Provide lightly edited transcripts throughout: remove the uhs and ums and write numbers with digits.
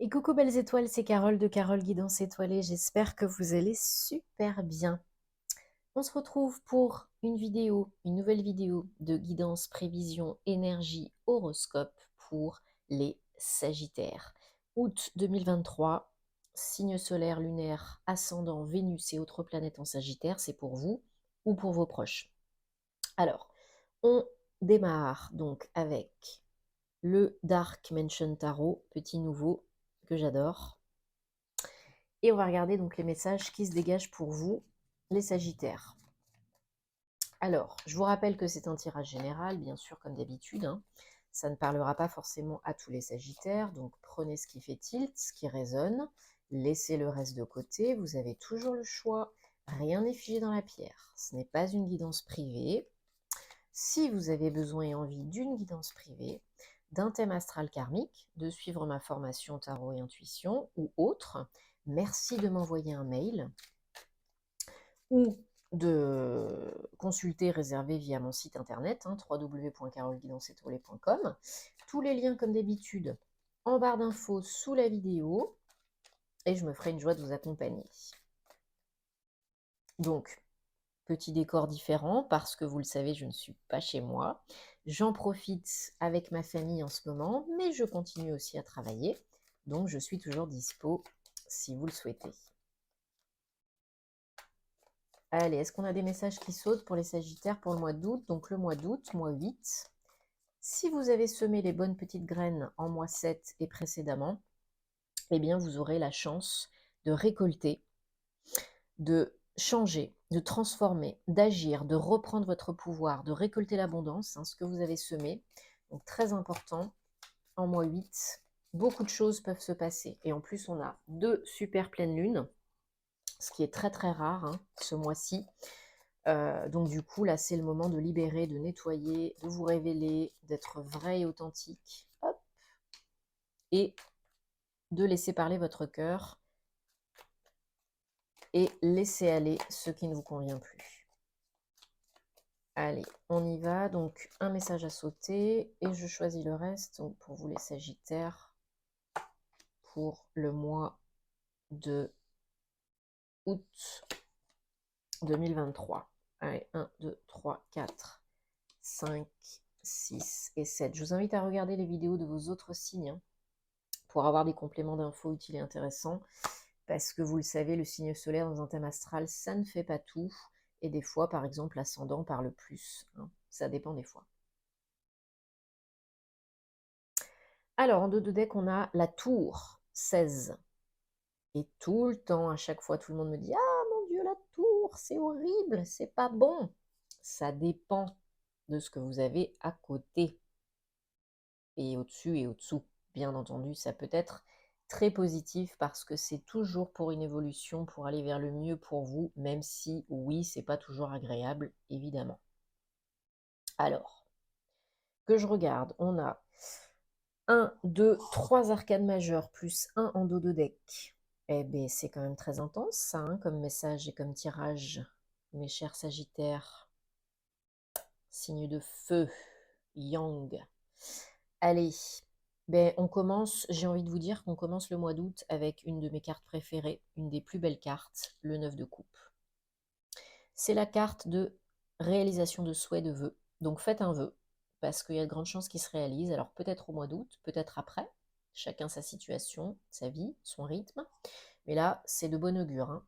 Et coucou belles étoiles, c'est Carole de Carole Guidance Étoilée. J'espère que vous allez super bien. On se retrouve pour une nouvelle vidéo de guidance, prévision, énergie, horoscope pour les Sagittaires. Août 2023, signe solaire, lunaire, ascendant, Vénus et autres planètes en Sagittaire, c'est pour vous ou pour vos proches. Alors, on démarre donc avec le Dark Mansion Tarot, petit nouveau que j'adore. Et on va regarder donc les messages qui se dégagent pour vous, les Sagittaires. Alors, je vous rappelle que c'est un tirage général, bien sûr, comme d'habitude, hein. Ça ne parlera pas forcément à tous les Sagittaires, donc prenez ce qui fait tilt, ce qui résonne, laissez le reste de côté, vous avez toujours le choix, rien n'est figé dans la pierre. Ce n'est pas une guidance privée. Si vous avez besoin et envie d'une guidance privée, d'un thème astral karmique, de suivre ma formation tarot et intuition ou autre, merci de m'envoyer un mail ou de consulter réservé via mon site internet, www.caroleguidanceetoilée.com. Tous les liens, comme d'habitude, en barre d'infos sous la vidéo, et je me ferai une joie de vous accompagner. Donc, petit décor différent, parce que vous le savez, je ne suis pas chez moi. J'en profite avec ma famille en ce moment, mais je continue aussi à travailler, donc je suis toujours dispo si vous le souhaitez. Allez, est-ce qu'on a des messages qui sautent pour les Sagittaires pour le mois d'août? Donc le mois d'août, mois 8. Si vous avez semé les bonnes petites graines en mois 7 et précédemment, eh bien vous aurez la chance de récolter, de changer, de transformer, d'agir, de reprendre votre pouvoir, de récolter l'abondance, hein, ce que vous avez semé. Donc très important, en mois 8, beaucoup de choses peuvent se passer. Et en plus, on a 2 super pleines lunes, ce qui est très très rare, hein, ce mois-ci. Donc du coup, là, c'est le moment de libérer, de nettoyer, de vous révéler, d'être vrai et authentique. Hop. Et de laisser parler votre cœur et laisser aller ce qui ne vous convient plus. Allez, on y va. Donc, un message à sauter et je choisis le reste. Donc, pour vous les Sagittaires, pour le mois de août 2023. Allez, 1, 2, 3, 4, 5, 6 et 7. Je vous invite à regarder les vidéos de vos autres signes, hein, pour avoir des compléments d'infos utiles et intéressants. Parce que vous le savez, le signe solaire dans un thème astral, ça ne fait pas tout. Et des fois, par exemple, l'ascendant parle plus, hein. Ça dépend des fois. Alors, en dos de deck, on a la tour 16. Et tout le temps, à chaque fois, tout le monde me dit « Ah, mon Dieu, la tour, c'est horrible, c'est pas bon ». Ça dépend de ce que vous avez à côté. Et au-dessus et au-dessous. Bien entendu, ça peut être très positif parce que c'est toujours pour une évolution, pour aller vers le mieux pour vous, même si, oui, c'est pas toujours agréable, évidemment. Alors, que je regarde, on a 1, 2, 3 arcanes majeures plus 1 en dos de deck. Eh bien, c'est quand même très intense, ça, hein, comme message et comme tirage, mes chers Sagittaires. Signe de feu, Yang. Allez, ben, on commence, j'ai envie de vous dire qu'on commence le mois d'août avec une de mes cartes préférées, une des plus belles cartes, le 9 de coupe. C'est la carte de réalisation de souhaits, de vœux. Donc faites un vœu, parce qu'il y a de grandes chances qu'il se réalise. Alors peut-être au mois d'août, peut-être après, chacun sa situation, sa vie, son rythme. Mais là, c'est de bon augure, hein.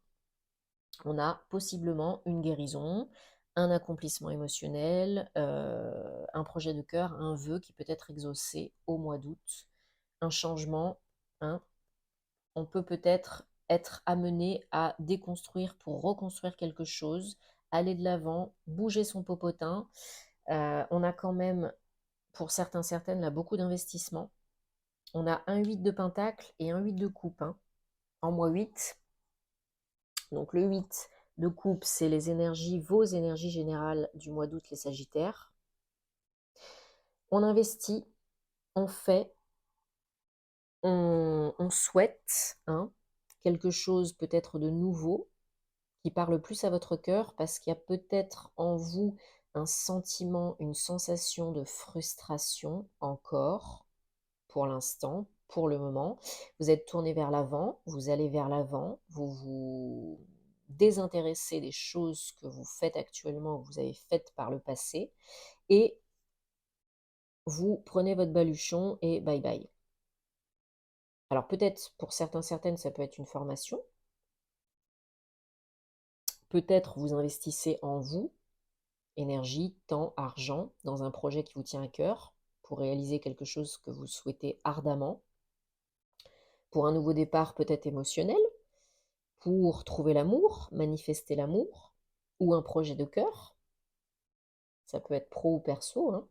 On a possiblement une guérison, un accomplissement émotionnel, un projet de cœur, un vœu qui peut être exaucé au mois d'août, un changement, hein. On peut peut-être être amené à déconstruire pour reconstruire quelque chose, aller de l'avant, bouger son popotin. On a quand même, pour certains, certaines, là, beaucoup d'investissements. On a un 8 de pentacle et un 8 de coupe, hein, en mois 8. Donc le 8 de coupe, c'est les énergies, vos énergies générales du mois d'août, les Sagittaires. On investit, on fait, on souhaite, hein, quelque chose peut-être de nouveau qui parle plus à votre cœur parce qu'il y a peut-être en vous un sentiment, une sensation de frustration encore pour l'instant. pour le moment. Vous êtes tourné vers l'avant, vous allez vers l'avant, vous vous désintéressez des choses que vous faites actuellement, que vous avez faites par le passé, et vous prenez votre baluchon et bye bye. Alors peut-être pour certains, certaines, ça peut être une formation. Peut-être vous investissez en vous, énergie, temps, argent, dans un projet qui vous tient à cœur, pour réaliser quelque chose que vous souhaitez ardemment, pour un nouveau départ peut-être émotionnel, pour trouver l'amour, manifester l'amour, ou un projet de cœur. Ça peut être pro ou perso, hein.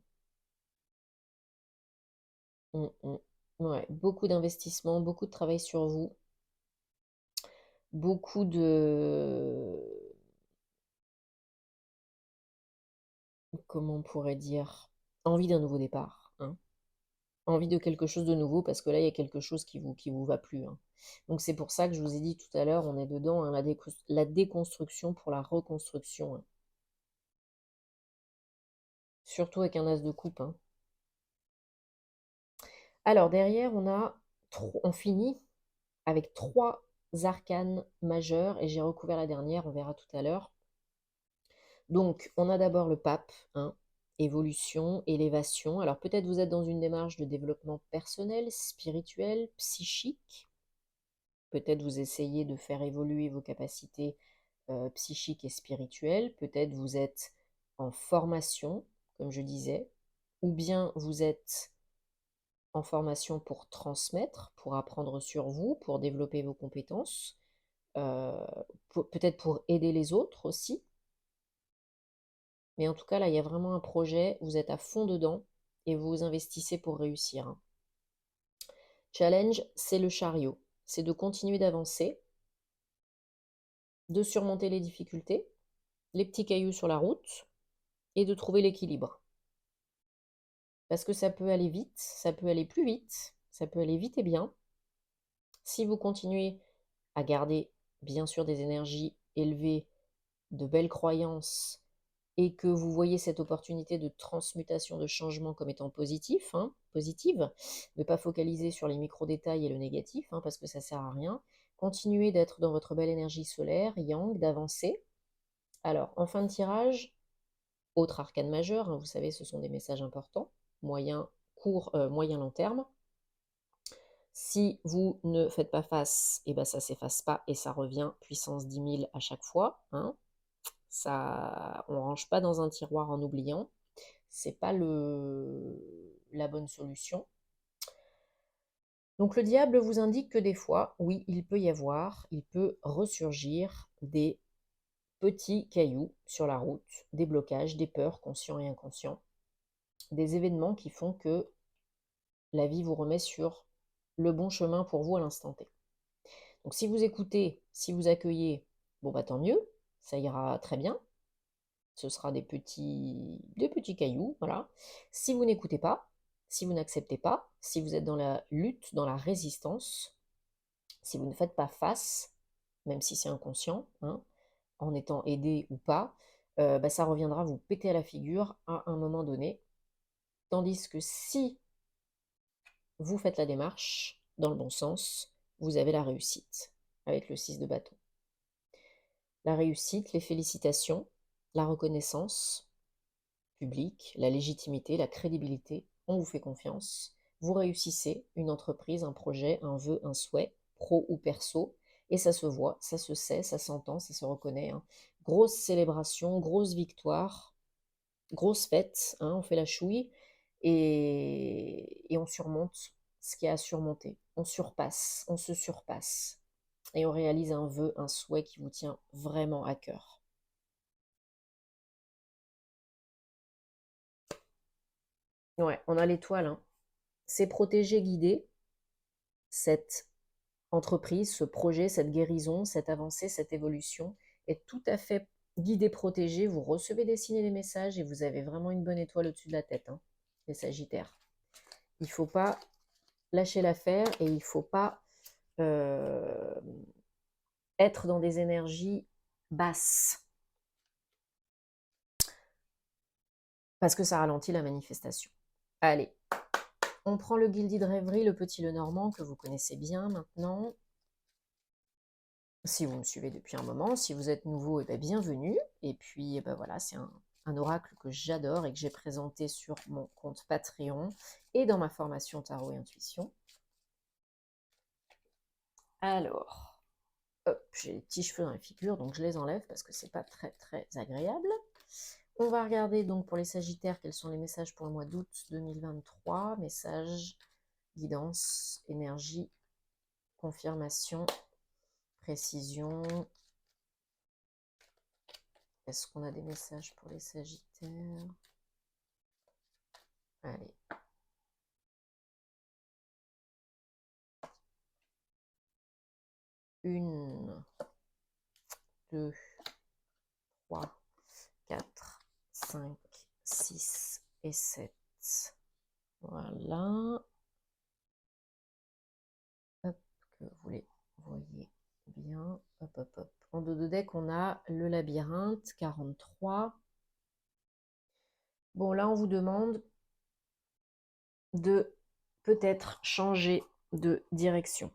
Ouais, beaucoup d'investissement, beaucoup de travail sur vous, beaucoup de... Comment on pourrait dire? Envie d'un nouveau départ, hein. Envie de quelque chose de nouveau, parce que là, il y a quelque chose qui vous va plus, hein. Donc c'est pour ça que je vous ai dit tout à l'heure, on est dedans, hein, la déconstruction pour la reconstruction, hein. Surtout avec un as de coupe, hein. Alors derrière, on finit avec 3 arcanes majeurs, et j'ai recouvert la dernière, on verra tout à l'heure. Donc, on a d'abord le pape, hein, évolution, élévation. Alors peut-être vous êtes dans une démarche de développement personnel, spirituel, psychique. Peut-être vous essayez de faire évoluer vos capacités psychiques et spirituelles. Peut-être vous êtes en formation, comme je disais, ou bien vous êtes en formation pour transmettre, pour apprendre sur vous, pour développer vos compétences, euh, peut-être pour aider les autres aussi. Mais en tout cas, là, il y a vraiment un projet, vous êtes à fond dedans et vous vous investissez pour réussir, hein. Challenge, c'est le chariot. C'est de continuer d'avancer, de surmonter les difficultés, les petits cailloux sur la route, et de trouver l'équilibre. Parce que ça peut aller vite, ça peut aller plus vite, ça peut aller vite et bien. Si vous continuez à garder, bien sûr, des énergies élevées, de belles croyances, et que vous voyez cette opportunité de transmutation, de changement comme étant positive, ne pas focaliser sur les micro-détails et le négatif, hein, parce que ça ne sert à rien. Continuez d'être dans votre belle énergie solaire, yang, d'avancer. Alors, en fin de tirage, autre arcane majeur, hein, vous savez, ce sont des messages importants, moyen, court, moyen, long terme. Si vous ne faites pas face, et ben ça ne s'efface pas et ça revient puissance 10 000 à chaque fois, hein. Ça, on range pas dans un tiroir en oubliant. C'est pas la bonne solution. Donc le diable vous indique que des fois, oui, il peut ressurgir des petits cailloux sur la route, des blocages, des peurs conscients et inconscients, des événements qui font que la vie vous remet sur le bon chemin pour vous à l'instant T. Donc si vous écoutez, si vous accueillez, bon bah tant mieux, ça ira très bien. Ce sera des petits cailloux, voilà. Si vous n'écoutez pas, si vous n'acceptez pas, si vous êtes dans la lutte, dans la résistance, si vous ne faites pas face, même si c'est inconscient, hein, en étant aidé ou pas, bah, ça reviendra vous péter à la figure à un moment donné. Tandis que si vous faites la démarche dans le bon sens, vous avez la réussite avec le 6 de bâton. La réussite, les félicitations, la reconnaissance publique, la légitimité, la crédibilité, on vous fait confiance, vous réussissez une entreprise, un projet, un vœu, un souhait, pro ou perso, et ça se voit, ça se sait, ça s'entend, ça se reconnaît, hein. Grosse célébration, grosse victoire, grosse fête, hein, on fait la chouille, et on surmonte ce qu'il y a à surmonter. On se surpasse, et on réalise un vœu, un souhait qui vous tient vraiment à cœur. Ouais, on a l'étoile, hein. C'est protéger, guider cette entreprise, ce projet, cette guérison, cette avancée, cette évolution est tout à fait guidé, protégé. Vous recevez des signes et des messages et vous avez vraiment une bonne étoile au-dessus de la tête, hein, les Sagittaires. Il ne faut pas lâcher l'affaire et il ne faut pas euh, être dans des énergies basses parce que ça ralentit la manifestation. Allez, On prend le Gilded Rêverie, le Petit Lenormand, que vous connaissez bien maintenant. Si vous me suivez depuis un moment, si vous êtes nouveau, eh bien, bienvenue. Et puis, eh ben voilà, c'est un oracle que j'adore et que j'ai présenté sur mon compte Patreon et dans ma formation Tarot et Intuition. Alors, hop, j'ai les petits cheveux dans la figure, donc je les enlève parce que c'est pas très très agréable. On va regarder donc pour les Sagittaires quels sont les messages pour le mois d'août 2023. Messages, guidance, énergie, confirmation, précision. Est-ce qu'on a des messages pour les Sagittaires? Allez. Une, 2, 3, 4, 5, 6 et 7. Voilà. Hop, que vous les voyez bien. Hop, hop, hop. En dos de deck, on a le labyrinthe, 43. Bon, là, on vous demande de peut-être changer de direction,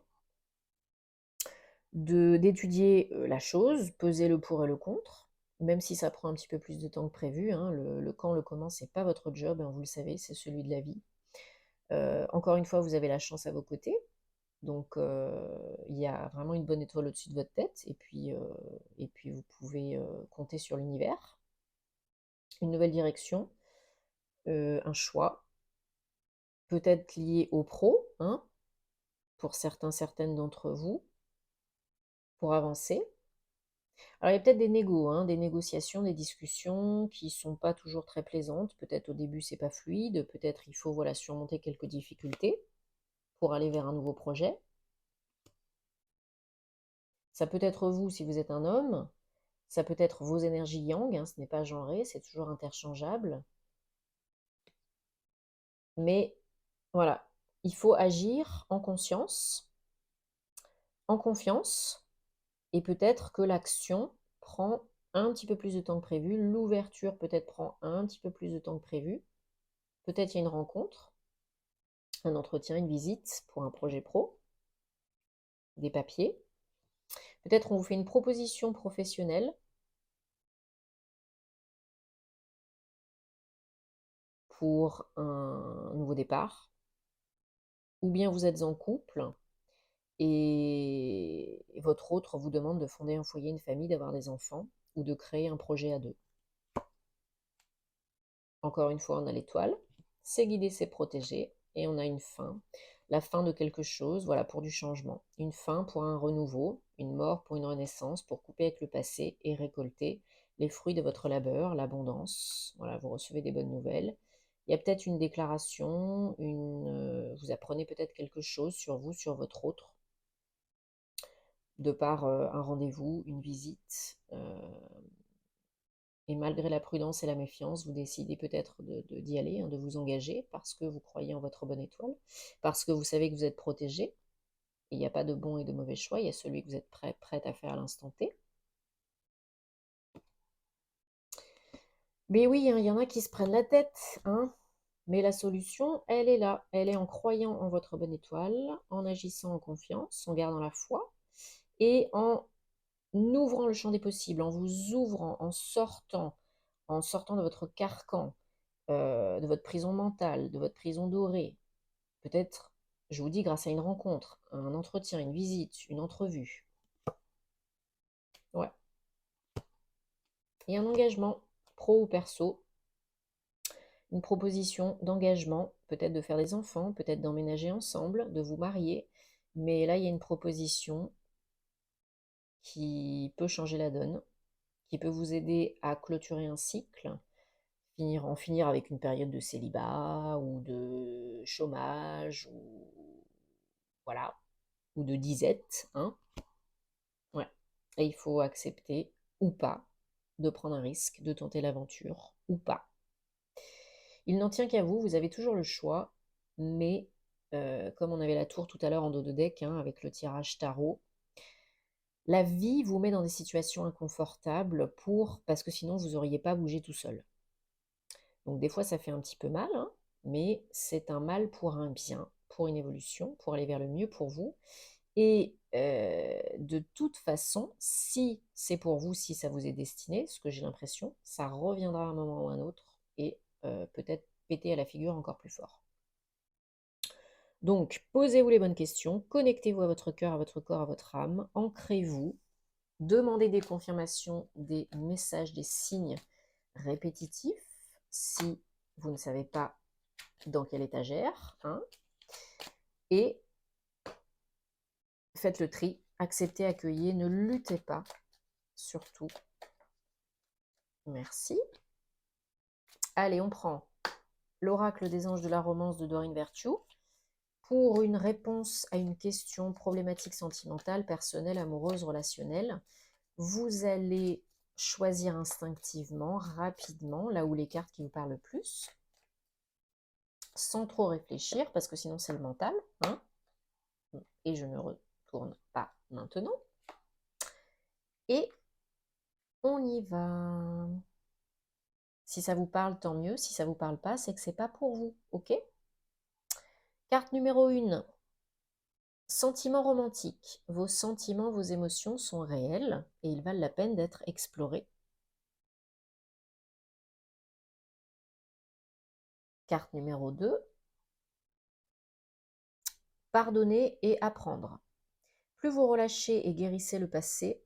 d'étudier la chose, peser le pour et le contre, même si ça prend un petit peu plus de temps que prévu. Hein, le quand, le comment, c'est pas votre job, hein, vous le savez, c'est celui de la vie. Encore une fois, vous avez la chance à vos côtés, donc il y a vraiment une bonne étoile au-dessus de votre tête, et puis vous pouvez compter sur l'univers. Une nouvelle direction, un choix, peut-être lié au pro, hein, pour certains, certaines d'entre vous, pour avancer. Alors, il y a peut-être des des négociations, des discussions qui ne sont pas toujours très plaisantes. Peut-être au début, c'est pas fluide. Peut-être il faut voilà, surmonter quelques difficultés pour aller vers un nouveau projet. Ça peut être vous si vous êtes un homme. Ça peut être vos énergies yang. Hein, ce n'est pas genré, c'est toujours interchangeable. Mais voilà, il faut agir en conscience, en confiance. Et peut-être que l'action prend un petit peu plus de temps que prévu. L'ouverture peut-être prend un petit peu plus de temps que prévu. Peut-être il y a une rencontre, un entretien, une visite pour un projet pro, des papiers. Peut-être on vous fait une proposition professionnelle pour un nouveau départ. Ou bien vous êtes en couple et votre autre vous demande de fonder un foyer, une famille, d'avoir des enfants ou de créer un projet à deux. Encore une fois, on a l'étoile, c'est guidé, c'est protégé, et on a une fin, la fin de quelque chose, voilà, pour du changement. Une fin pour un renouveau, une mort pour une renaissance, pour couper avec le passé et récolter les fruits de votre labeur, l'abondance. Voilà, vous recevez des bonnes nouvelles. Il y a peut-être une déclaration, vous apprenez peut-être quelque chose sur vous, sur votre autre, de par un rendez-vous, une visite. Et malgré la prudence et la méfiance, vous décidez peut-être d'y aller, hein, de vous engager, parce que vous croyez en votre bonne étoile, parce que vous savez que vous êtes protégé. Il n'y a pas de bon et de mauvais choix, il y a celui que vous êtes prête à faire à l'instant T. Mais oui, hein, il y en a qui se prennent la tête, hein. Mais la solution, elle est là. Elle est en croyant en votre bonne étoile, en agissant en confiance, en gardant la foi, et en ouvrant le champ des possibles, en vous ouvrant, en sortant de votre carcan, de votre prison mentale, de votre prison dorée. Peut-être, je vous dis, grâce à une rencontre, un entretien, une visite, une entrevue. Ouais. Et un engagement, pro ou perso, une proposition d'engagement, peut-être de faire des enfants, peut-être d'emménager ensemble, de vous marier. Mais là, il y a une proposition qui peut changer la donne, qui peut vous aider à clôturer un cycle, en finir avec une période de célibat ou de chômage ou voilà, ou de disette, hein. Ouais. Et il faut accepter ou pas de prendre un risque, de tenter l'aventure ou pas. Il n'en tient qu'à vous, vous avez toujours le choix, mais comme on avait la tour tout à l'heure en dos de deck, hein, avec le tirage tarot, la vie vous met dans des situations inconfortables parce que sinon vous n'auriez pas bougé tout seul. Donc des fois ça fait un petit peu mal, hein, mais c'est un mal pour un bien, pour une évolution, pour aller vers le mieux pour vous. Et de toute façon, si c'est pour vous, si ça vous est destiné, ce que j'ai l'impression, ça reviendra à un moment ou à un autre et peut-être péter à la figure encore plus fort. Donc, posez-vous les bonnes questions, connectez-vous à votre cœur, à votre corps, à votre âme, ancrez-vous, demandez des confirmations, des messages, des signes répétitifs si vous ne savez pas dans quelle étagère, hein, et faites le tri, acceptez, accueillez, ne luttez pas, surtout. Merci. Allez, on prend l'oracle des anges de la romance de Doreen Virtue pour une réponse à une question problématique sentimentale, personnelle, amoureuse, relationnelle. Vous allez choisir instinctivement, rapidement, là où les cartes qui vous parlent le plus, sans trop réfléchir, parce que sinon c'est le mental, hein. Et je ne retourne pas maintenant. Et on y va. Si ça vous parle, tant mieux. Si ça ne vous parle pas, c'est que ce n'est pas pour vous, ok? Carte numéro 1. Sentiments romantiques. Vos sentiments, vos émotions sont réels et ils valent la peine d'être explorés. Carte numéro 2. Pardonner et apprendre. Plus vous relâchez et guérissez le passé,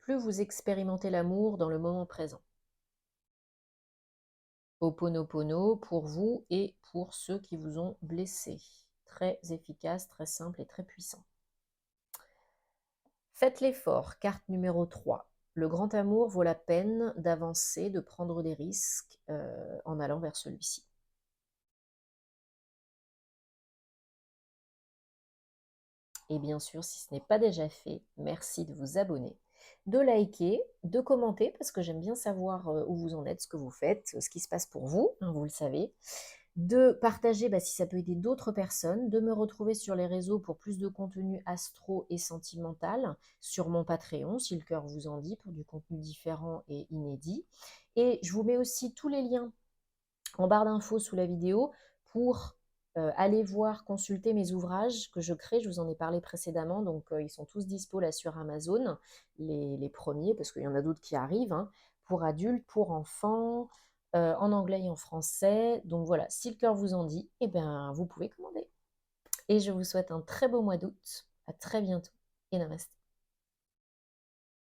plus vous expérimentez l'amour dans le moment présent. Ho'oponopono pour vous et pour ceux qui vous ont blessé. Très efficace, très simple et très puissant. Faites l'effort, carte numéro 3. Le grand amour vaut la peine d'avancer, de prendre des risques en allant vers celui-ci. Et bien sûr, si ce n'est pas déjà fait, merci de vous abonner, de liker, de commenter, parce que j'aime bien savoir où vous en êtes, ce que vous faites, ce qui se passe pour vous, hein, vous le savez. De partager si ça peut aider d'autres personnes, de me retrouver sur les réseaux pour plus de contenu astro et sentimental, sur mon Patreon, si le cœur vous en dit, pour du contenu différent et inédit. Et je vous mets aussi tous les liens en barre d'infos sous la vidéo pour aller voir, consulter mes ouvrages que je crée. Je vous en ai parlé précédemment, donc ils sont tous dispo là sur Amazon, les premiers, parce qu'il y en a d'autres qui arrivent, hein, pour adultes, pour enfants, en anglais et en français. Donc voilà, si le cœur vous en dit, eh bien, vous pouvez commander. Et je vous souhaite un très beau mois d'août. À très bientôt et namasté.